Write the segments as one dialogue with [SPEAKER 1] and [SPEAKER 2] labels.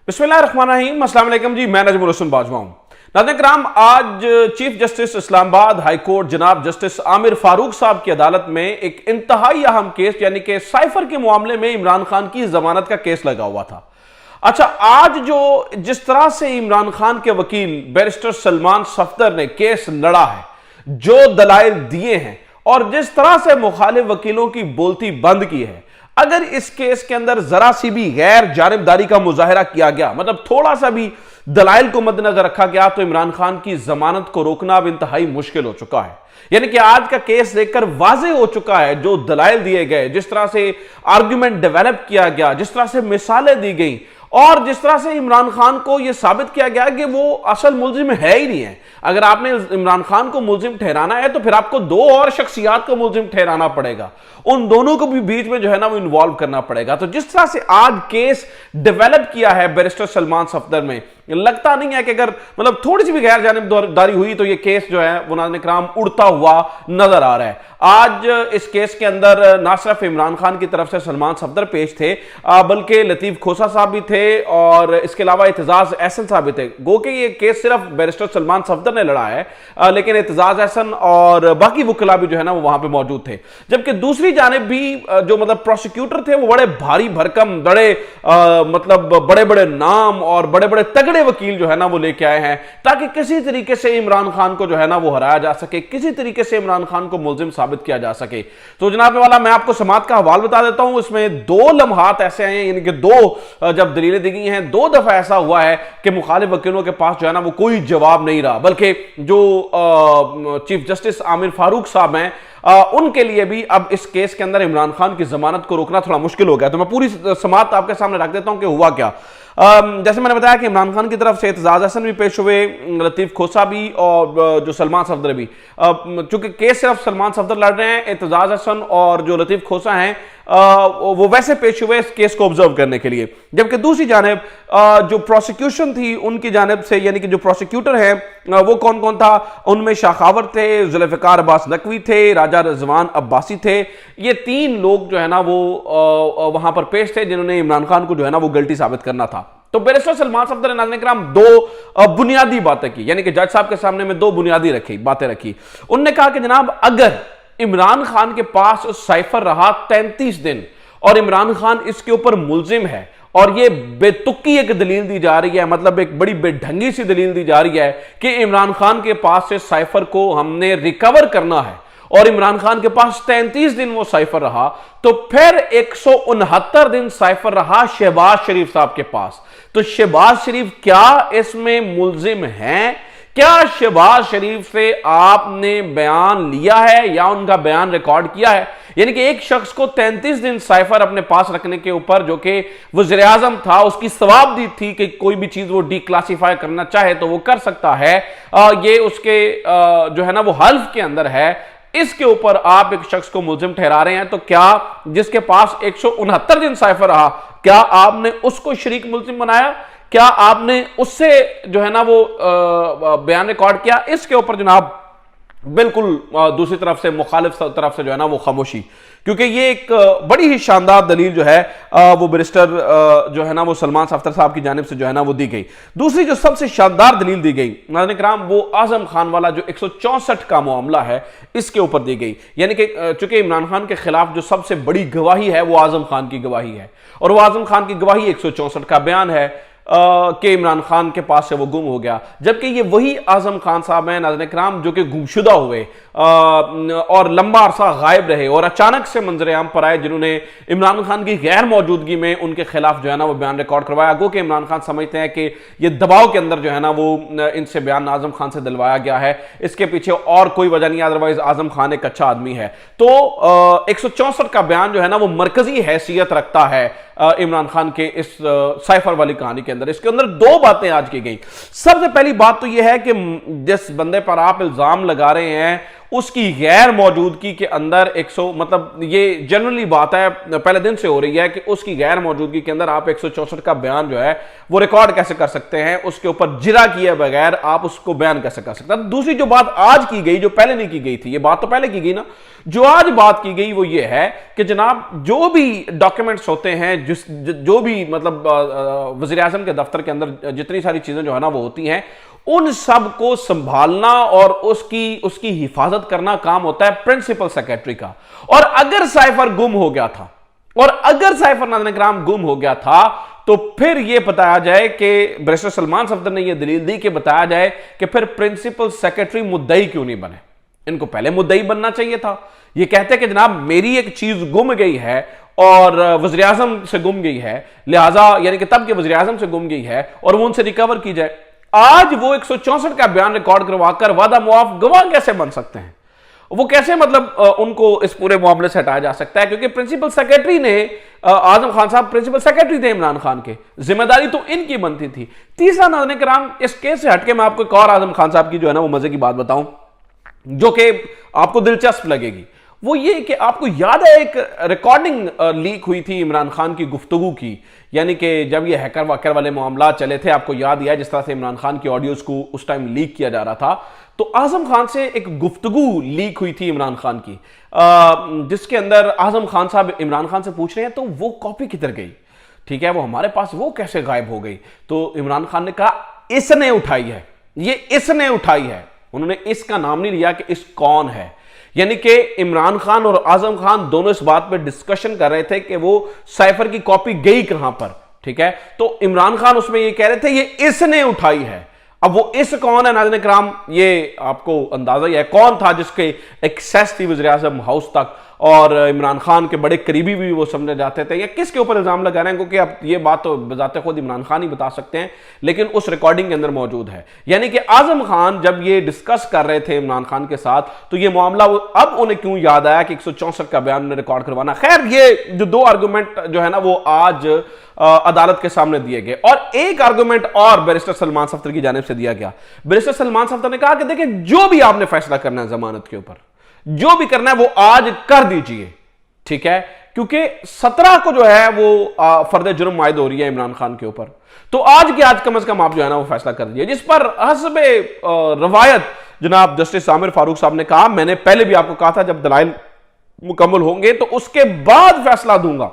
[SPEAKER 1] बिस्मिल्लाहिर्रहमानिर्रहीम। अस्सलाम वालेकुम जी, मैं नजमुल हसन बाजवा हूं। नाज़रीन किराम, आज chief justice Islamabad high court जनाब जस्टिस आमिर फारूक साहब की अदालत में एक इंतहाई अहम केस यानी कि साइफर के मामले में इमरान खान की जमानत का केस लगा हुआ था। अच्छा, आज जिस तरह से इमरान खान के वकील बैरिस्टर सलमान सफदर ने केस लड़ा है, जो दलाइल दिए हैं और जिस तरह से मुखालिफ वकीलों की बोलती बंद की है, अगर इस केस के अंदर जरा सी भी गैर जानिबदारी का मुजाहिरा किया गया, मतलब थोड़ा सा भी दलाइल को मद्देनजर रखा गया, तो इमरान खान की जमानत को रोकना अब इंतहाई मुश्किल हो चुका है। यानी कि आज का केस देखकर वाजे हो चुका है, जो दलाइल दिए गए, जिस तरह से आर्ग्यूमेंट डेवलप किया गया, जिस तरह से मिसालें दी गई और जिस तरह से इमरान खान को यह साबित किया गया कि वो असल मुल्जिम है ही नहीं है। अगर आपने इमरान खान को मुल्जिम ठहराना है तो फिर आपको दो और शख्सियात को मुल्जिम ठहराना पड़ेगा, उन दोनों को भी बीच में वो इन्वॉल्व करना पड़ेगा। तो जिस तरह से आज केस डेवलप किया है बैरिस्टर सलमान सफदर में, लगता नहीं है कि अगर मतलब थोड़ी सी भी गैर जानिबदारी हुई तो ये केस वो नाज़रीन किराम उड़ता हुआ नजर आ रहा है। आज इस केस के अंदर ना सिर्फ इमरान खान की तरफ से सलमान सफदर पेश थे, बल्कि लतीफ खोसा साहब भी थे और इसके अलावा एतजाज एहसन साहब भी थे। गो कि ये केस सिर्फ बैरिस्टर सलमान सफदर ने लड़ा है, लेकिन एतजाज एहसन और बाकी वकीला भी वो वहां पर मौजूद थे। जबकि दूसरी जानिब भी जो मतलब प्रोसिक्यूटर थे, वो बड़े भारी भरकम, बड़े मतलब बड़े बड़े नाम और बड़े बड़े तगड़े वकील वो लेके आए हैं, ताकि किसी तरीके से इमरान खान को वो हराया जा सके, किसी तरीके से इमरान खान को मुल्जिम साबित किया जा सके। तो जनाब वाला, मैं आपको समात का हवाल बता देता हूं। इसमें दो लम्हात ऐसे आए हैं, यानी कि दो जब दलीलें दी गई हैं, दो दफा ऐसा हुआ है कि मुखालिफ वकीलों के पास वो कोई जवाब नहीं रहा, बल्कि जो चीफ जस्टिस आमिर फारूक साहब हैं, उनके लिए भी अब इस केस के अंदर इमरान खान की जमानत को रोकना थोड़ा मुश्किल हो गया। तो मैं पूरी समात आपके सामने रख देता हूं कि हुआ क्या। जैसे मैंने बताया कि इमरान खान की तरफ से एतजाज हसन भी पेश हुए, लतीफ खोसा भी और जो सलमान सफदर भी। चूंकि केस सिर्फ सलमान सफदर लड़ रहे हैं, एतजाज हसन और जो लतीफ खोसा हैं वो वैसे पेश हुए इस केस को ऑब्जर्व करने के लिए। जबकि दूसरी जानिब जो प्रोसिक्यूशन थी उनकी जानिब से, यानी कि जो प्रोसिक्यूटर हैं वो कौन कौन था, उनमें शाखावर थे, जुल्फ़िकार अब्बास नकवी थे, राजा रिजवान अब्बासी थे। ये तीन लोग वो वहां पर पेश थे, जिन्होंने इमरान खान को वो गलती साबित करना था। तो बैरिस्टर सलमान सफदर ने नाज़रीन किराम दो बुनियादी बातें की, यानी कि जज साहब के सामने में दो बुनियादी बातें रखी। उनने कहा कि जनाब, अगर इमरान खान के पास साइफर रहा 33 दिन और इमरान खान इसके ऊपर मुल्जिम है, और ये बेतुकी एक दलील दी जा रही है, मतलब एक बड़ी बेढंगी सी दलील दी जा रही है कि इमरान खान के पास से साइफर को हमने रिकवर करना है, और इमरान खान के पास 33 दिन वो साइफर रहा, तो फिर 169 दिन साइफर रहा शहबाज शरीफ साहब के पास। तो शहबाज शरीफ क्या इसमें मुल्जिम हैं? क्या शहबाज शरीफ से आपने बयान लिया है या उनका बयान रिकॉर्ड किया है? यानी कि एक शख्स को 33 दिन साइफर अपने पास रखने के ऊपर, जो कि वज़ीर आज़म था, उसकी सवाबदीद थी कि कोई भी चीज वो डिक्लासिफाई करना चाहे तो वो कर सकता है, ये उसके वो हल्फ के अंदर है। इसके ऊपर आप एक शख्स को मुल्जिम ठहरा रहे हैं, तो क्या जिसके पास 169 दिन साइफर रहा, क्या आपने उसको शरीक मुल्जिम बनाया? क्या आपने उससे वो बयान रिकॉर्ड किया? इसके ऊपर जनाब बिल्कुल दूसरी तरफ से, मुखालिफ तरफ से वो खामोशी, क्योंकि ये एक बड़ी ही शानदार दलील वो बैरिस्टर वो सलमान सफदर साहब की जानिब से वो दी गई। दूसरी जो सबसे शानदार दलील दी गई नाज़रीन किराम, वो आजम खान वाला जो 164 का मामला है, इसके ऊपर दी गई। यानी कि चूंकि इमरान खान के खिलाफ जो सबसे बड़ी गवाही है वो आजम खान की गवाही है, और वो आजम खान की गवाही 164 का बयान है कि इमरान खान के पास से वो गुम हो गया। जबकि ये वही आजम खान साहब हैं नाज़रीन किराम जो कि गुमशुदा हुए और लंबा अरसा गायब रहे और अचानक से मंजर आम पर आए, जिन्होंने इमरान खान की गैर मौजूदगी में उनके खिलाफ वो बयान रिकॉर्ड करवाया। गो कि इमरान खान समझते हैं कि ये दबाव के अंदर वो इनसे बयान आजम खान से दिलवाया गया है, इसके पीछे और कोई वजह नहीं, अदरवाइज आजम खान एक अच्छा आदमी है। तो 164 का बयान वो मरकजी हैसियत रखता है इमरान खान के इस साइफर वाली कहानी के अंदर। इसके अंदर दो बातें आज की गई। सबसे पहली बात तो यह है कि जिस बंदे पर आप इल्जाम लगा रहे हैं उसकी गैर मौजूदगी के अंदर 100 मतलब ये जनरली बात है, पहले दिन से हो रही है कि उसकी गैर मौजूदगी के अंदर आप 164 का बयान वो रिकॉर्ड कैसे कर सकते हैं, उसके ऊपर जिरा किए बगैर आप उसको बयान कैसे कर सकते हैं। दूसरी जो बात आज की गई, जो पहले नहीं की गई थी, ये बात तो पहले की गई ना, जो आज बात की गई वो ये है कि जनाब जो भी डॉक्यूमेंट्स होते हैं, जो भी मतलब वज़ीर आज़म के दफ्तर के अंदर जितनी सारी चीजें जो है ना वो होती हैं, उन सब को संभालना और उसकी हिफाजत करना काम होता है प्रिंसिपल सेक्रेटरी का। और अगर साइफर गुम हो गया था, और अगर साइफर नाज़रीन किराम गुम हो गया था, तो फिर यह बताया जाए कि बैरिस्टर सलमान सफदर ने यह दलील दी कि बताया जाए कि फिर प्रिंसिपल सेक्रेटरी मुद्दई क्यों नहीं बने। इनको पहले मुद्दई बनना चाहिए था। ये कहते कि जनाब मेरी एक चीज गुम गई है और वज़ीर आज़म से गुम गई है, लिहाजा यानी कि तब के वज़ीर आज़म से गुम गई है और वो उनसे रिकवर की जाए। आज वो 164 का बयान रिकॉर्ड करवाकर वादा मुआफ गवाह कैसे बन सकते हैं? वो कैसे मतलब उनको इस पूरे मामले से हटाया जा सकता है? क्योंकि प्रिंसिपल सेक्रेटरी ने आजम खान साहब प्रिंसिपल सेक्रेटरी थे इमरान खान के, जिम्मेदारी तो इनकी बनती थी। तीसरा नाज़रीन किराम, इस केस से हटके मैं आपको एक और आजम खान साहब की जो है ना वो मजे की बात बताऊं जो कि आपको दिलचस्प लगेगी। वो ये कि आपको याद है एक रिकॉर्डिंग लीक हुई थी इमरान खान की गुफ्तगू की, यानी कि जब ये हैकर वाकर वाले मामला चले थे, आपको याद ही है जिस तरह से इमरान खान की ऑडियोज को उस टाइम लीक किया जा रहा था, तो आजम खान से एक गुफ्तगू लीक हुई थी इमरान खान की, जिसके अंदर आजम खान साहब इमरान खान से पूछ रहे हैं तो वो कॉपी किधर गई, ठीक है, वो हमारे पास वो कैसे गायब हो गई? तो इमरान खान ने कहा इसने उठाई है, ये इसने उठाई है। उन्होंने इसका नाम नहीं लिया कि इस कौन है, यानी कि इमरान खान और आजम खान दोनों इस बात पे डिस्कशन कर रहे थे कि वो साइफर की कॉपी गई कहां पर, ठीक है। तो इमरान खान उसमें ये कह रहे थे ये इसने उठाई है। अब वो इस कौन है नाज़रीन किराम, ये आपको अंदाजा ही है कौन था जिसके एक्सेस थी वज़ीर आज़म हाउस तक, और इमरान खान के बड़े करीबी भी वो समझे जाते थे। या किसके ऊपर इल्जाम लगा रहे हैं, क्योंकि अब ये बात तो बजाते खुद इमरान खान ही बता सकते हैं, लेकिन उस रिकॉर्डिंग के अंदर मौजूद है। यानी कि आजम खान जब ये डिस्कस कर रहे थे इमरान खान के साथ, तो ये मामला अब उन्हें क्यों याद आया कि 164 का बयान रिकॉर्ड करवाना। खैर, ये जो दो आर्गूमेंट जो है ना वो आज अदालत के सामने दिए गए, और एक आर्गूमेंट और बैरिस्टर सलमान सफदर की जानिब से दिया गया। बैरिस्टर सलमान सफदर ने कहा कि देखिए जो भी आपने फैसला करना है जमानत के ऊपर, जो भी करना है वो आज कर दीजिए, ठीक है, क्योंकि 17 को जो है वो फर्द जुर्म आयद हो रही है इमरान खान के ऊपर, तो आज के आज कम से कम आप जो है ना वो फैसला कर दीजिए। जिस पर हस्बे रवायत जनाब जस्टिस आमिर फारूक साहब ने कहा, मैंने पहले भी आपको कहा था जब दलाइल मुकम्मल होंगे तो उसके बाद फैसला दूंगा,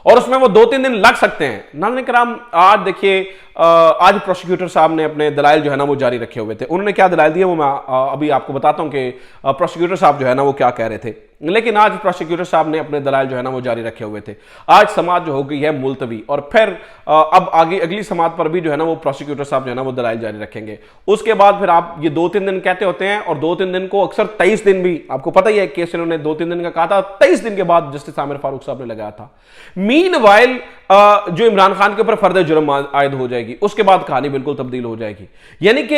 [SPEAKER 1] और उसमें वो 2-3 दिन लग सकते हैं। नाज़रीन किराम, आज देखिए, आज प्रोसिक्यूटर साहब ने अपने दलाइल जो है ना वो जारी रखे हुए थे। उन्होंने क्या दलाइल दिए वो मैं अभी आपको बताता हूं कि प्रोसिक्यूटर साहब जो है ना वो क्या कह रहे थे। लेकिन आज प्रोसिक्यूटर साहब ने अपने दलाइल जो है ना वो जारी रखे हुए थे। आज समात जो हो गई है मुलतवी, और फिर अब आगे अगली समात पर भी जो है ना वो प्रोसिक्यूटर साहब जो है ना वो दलाइल जारी रखेंगे। उसके बाद फिर आप ये 2-3 दिन कहते होते हैं, और 2-3 दिन को अक्सर 23 दिन भी, आपको पता ही है केस इन्होंने 2-3 दिन का कहा था, 23 दिन के बाद जस्टिस आमिर फारूक साहब ने लगाया था। मीनवाइल जो इमरान खान के ऊपर फर्द जुर्म आयद हो जाएगी, उसके बाद कहानी बिल्कुल तब्दील हो जाएगी। यानी कि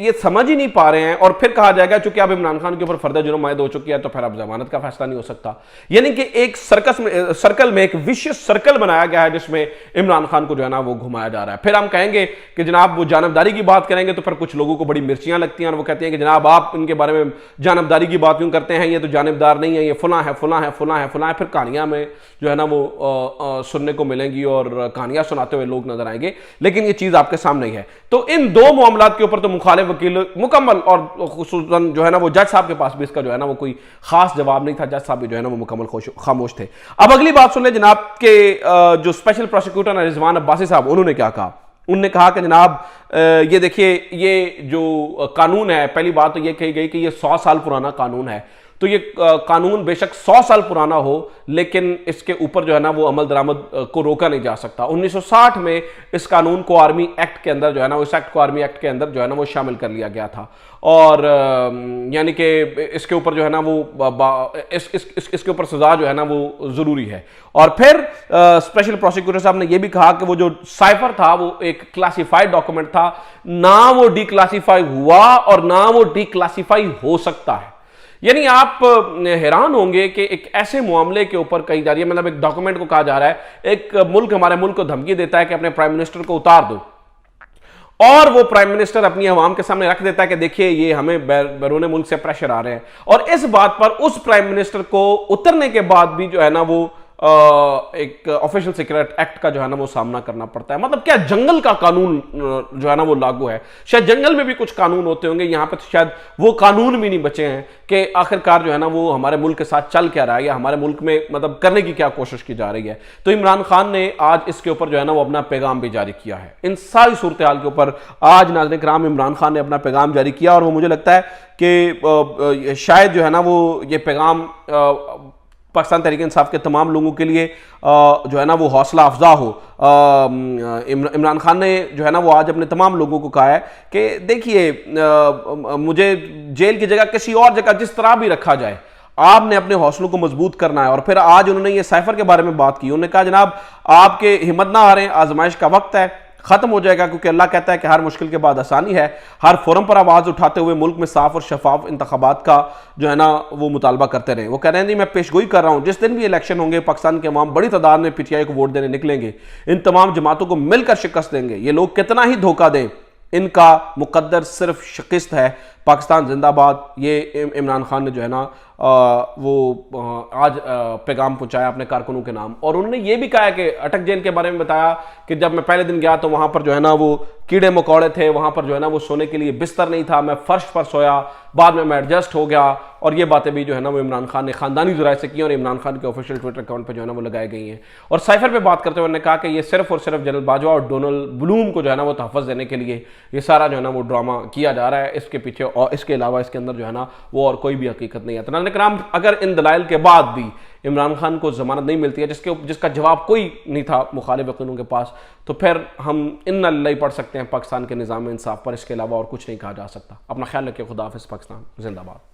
[SPEAKER 1] ये समझ ही नहीं पा रहे हैं, और फिर कहा जाएगा चूंकि अब इमरान खान के ऊपर फर्द जुर्म आयद हो चुकी है तो फिर अब जमानत का फैसला नहीं हो सकता। यानी कि एक सर्कल में एक विशियस सर्कल बनाया गया है जिसमें इमरान खान को जो है ना वो घुमाया जा रहा है। फिर हम कहेंगे कि जनाब वो जानबदारी की बात करेंगे तो फिर कुछ लोगों को बड़ी मिर्चियां लगती हैं, और वो कहते हैं कि जनाब आप इनके बारे में जानबदारी की बात क्यों करते हैं, ये तो जानबदार नहीं है, ये फुला है फुला है फुला है फुला है। फिर कहानियां में जो है ना वो सुनने को मिलेंगी और कहानियां सुनाते हुए लोग नजर आएंगे, लेकिन ये चीज आपके सामने ही है। तो इन दो मामलात के ऊपर तो मुखालिफ वकील मुकम्मल, और खुसूसन जो है ना वो जज साहब के पास भी इसका जो है ना वो कोई खास जवाब नहीं था, जज साहब भी जो है ना वो मुकम्मल खामोश थे। अब अगली बात सुन ले जनाब के जो स्पेशल प्रोसिक्यूटर है रिजवान अब्बासी साहब, उन्होंने क्या कहा। उन्होंने कहा कि जनाब ये देखिए, ये जो कानून है, पहली बात तो ये कही गई कि ये 100 साल पुराना कानून है। तो ये कानून बेशक 100 साल पुराना हो, लेकिन इसके ऊपर जो है ना वो अमल दरामद को रोका नहीं जा सकता। 1960 में इस कानून को आर्मी एक्ट के अंदर जो है ना, इस एक्ट को आर्मी एक्ट के अंदर जो है ना वो शामिल कर लिया गया था, और यानी कि इसके ऊपर जो है ना वो इसके ऊपर सजा जो है ना वो जरूरी है। और फिर स्पेशल प्रोसिक्यूटर साहब ने यह भी कहा कि वो जो साइफर था वो एक क्लासिफाइड डॉक्यूमेंट था, ना वो डिक्लासिफाई हुआ और ना वो डिक्लासिफाई हो सकता है। यानी आप हैरान होंगे कि एक ऐसे मामले के ऊपर कही जा रही है, मतलब एक डॉक्यूमेंट को कहा जा रहा है, एक मुल्क हमारे मुल्क को धमकी देता है कि अपने प्राइम मिनिस्टर को उतार दो, और वो प्राइम मिनिस्टर अपनी अवाम के सामने रख देता है कि देखिए ये हमें बैरून मुल्क से प्रेशर आ रहे हैं, और इस बात पर उस प्राइम मिनिस्टर को उतरने के बाद भी जो है ना वो एक ऑफिशियल सीक्रेट एक्ट का जो है ना वो सामना करना पड़ता है। मतलब क्या जंगल का कानून जो है ना वो लागू है? शायद जंगल में भी कुछ कानून होते होंगे, यहां पे तो शायद वो कानून भी नहीं बचे हैं कि आखिरकार जो है ना वो हमारे मुल्क के साथ चल क्या रहा है या हमारे मुल्क में मतलब करने की क्या कोशिश की जा रही है। तो इमरान खान ने आज इसके ऊपर जो है ना वो अपना पैगाम भी जारी किया है। इन सारी सूरत हाल के ऊपर आज नाज़रीन किराम इमरान खान ने अपना पैगाम जारी किया और वो मुझे लगता है कि शायद जो है ना वो ये पैगाम पाकिस्तान तहरीक इंसाफ के तमाम लोगों के लिए जो है ना वो हौसला अफजा हो। इमरान खान ने जो है ना वो आज अपने तमाम लोगों को कहा है कि देखिए मुझे जेल की जगह किसी और जगह जिस तरह भी रखा जाए, आपने अपने हौसलों को मजबूत करना है। और फिर आज उन्होंने ये साइफर के बारे में बात की। उन्होंने कहा जनाब आपके हिम्मत ना हारें, आजमाइश का वक्त है, खत्म हो जाएगा, क्योंकि अल्लाह कहता है कि हर मुश्किल के बाद आसानी है। हर फोरम पर आवाज उठाते हुए मुल्क में साफ और शफाफ इंतखाबात का जो है ना वो मुतालबा करते रहे। वो कह रहे हैं जी मैं पेशगोई कर रहा हूं, जिस दिन भी इलेक्शन होंगे पाकिस्तान के अवाम बड़ी तादाद में पीटीआई को वोट देने निकलेंगे, इन तमाम जमातों को मिलकर शिकस्त देंगे। ये लोग कितना ही धोखा दें, इनका मुकद्दर सिर्फ शिकस्त है। पाकिस्तान जिंदाबाद। ये इमरान खान ने जो है ना वो आज पैगाम पहुंचाया अपने कारकुनों के नाम। और उन्होंने ये भी कहा है कि अटक जेल के बारे में बताया कि जब मैं पहले दिन गया तो वहां पर जो है ना वो कीड़े मकोड़े थे, वहां पर जो है ना वो सोने के लिए बिस्तर नहीं था, मैं फर्श पर सोया, बाद में मैं एडजस्ट हो गया। और ये बातें भी जो है ना वो इमरान खान ने खानदानी ज़राए से की और इमरान खान के ऑफिशियल ट्विटर अकाउंट पर जो है ना वो लगाई गई हैं। और साइफर पे बात करते हुए उन्होंने कहा कि ये सिर्फ और सिर्फ जनरल बाजवा और डोनाल्ड ब्लूम को जो है ना वो तहफ़्फ़ुज़ देने के लिए ये सारा जो है ना वो ड्रामा किया जा रहा है। इसके पीछे और इसके अलावा इसके अंदर जो है ना वो और कोई भी हकीकत नहीं है। तो नाज़रीन किराम, अगर इन दलाइल के बाद भी इमरान खान को जमानत नहीं मिलती है, जिसका जवाब कोई नहीं था मुखालिफ वकीलों के पास, तो फिर हम इन्ना लिल्लाह पढ़ सकते हैं पाकिस्तान के निज़ाम इंसाफ पर। इसके अलावा और कुछ नहीं कहा जा सकता। अपना ख्याल रखिए। खुदा हाफ़िज़। पाकिस्तान जिंदाबाद।